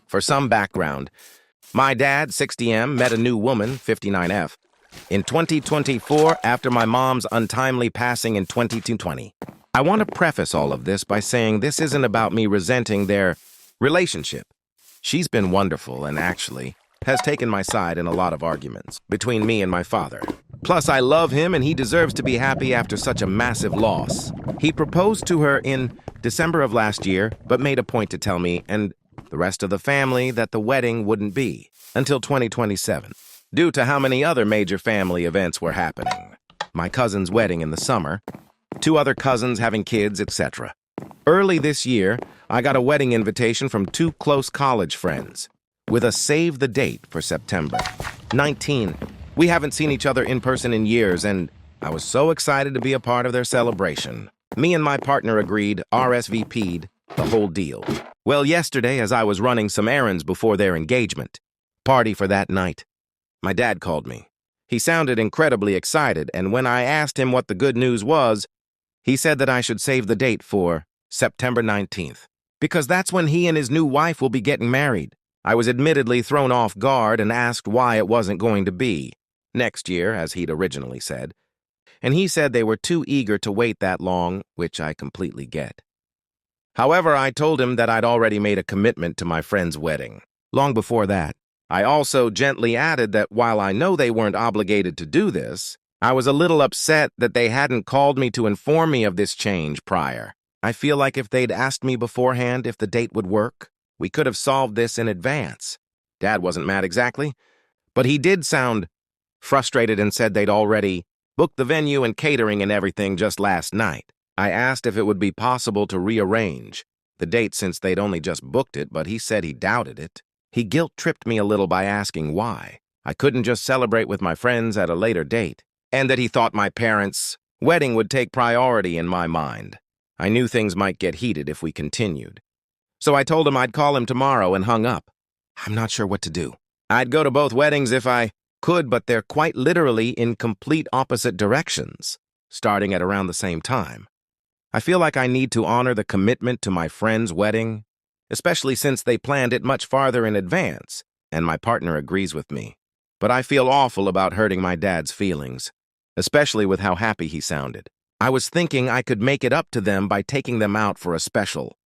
For some background, my dad, 60M, met a new woman, 59F, in 2024 after my mom's untimely passing in 2020. I want to preface all of this by saying this isn't about me resenting their relationship. She's been wonderful and actually has taken my side in a lot of arguments between me and my father. Plus, I love him and he deserves to be happy after such a massive loss. He proposed to her in December of last year, but made a point to tell me and the rest of the family that the wedding wouldn't be until 2027, due to how many other major family events were happening. My cousin's wedding in the summer, 2 other cousins having kids, etc. Early this year, I got a wedding invitation from 2 close college friends with a save the date for September 19. We haven't seen each other in person in years, and I was so excited to be a part of their celebration. Me and my partner agreed, RSVP'd, the whole deal. Well, yesterday, as I was running some errands before their engagement party for that night, my dad called me. He sounded incredibly excited, and when I asked him what the good news was, he said that I should save the date for September 19th, because that's when he and his new wife will be getting married. I was admittedly thrown off guard and asked why it wasn't going to be next year, as he'd originally said, and he said they were too eager to wait that long, which I completely get. However, I told him that I'd already made a commitment to my friend's wedding. Long before that, I also gently added that while I know they weren't obligated to do this, I was a little upset that they hadn't called me to inform me of this change prior. I feel like if they'd asked me beforehand if the date would work, we could have solved this in advance. Dad wasn't mad exactly, but he did sound frustrated and said they'd already booked the venue and catering and everything just last night. I asked if it would be possible to rearrange the date since they'd only just booked it, but he said he doubted it. He guilt-tripped me a little by asking why I couldn't just celebrate with my friends at a later date, and that he thought my parents' wedding would take priority in my mind. I knew things might get heated if we continued. So I told him I'd call him tomorrow and hung up. I'm not sure what to do. I'd go to both weddings if I could, but they're quite literally in complete opposite directions, starting at around the same time. I feel like I need to honor the commitment to my friend's wedding, especially since they planned it much farther in advance, and my partner agrees with me. But I feel awful about hurting my dad's feelings, especially with how happy he sounded. I was thinking I could make it up to them by taking them out for a special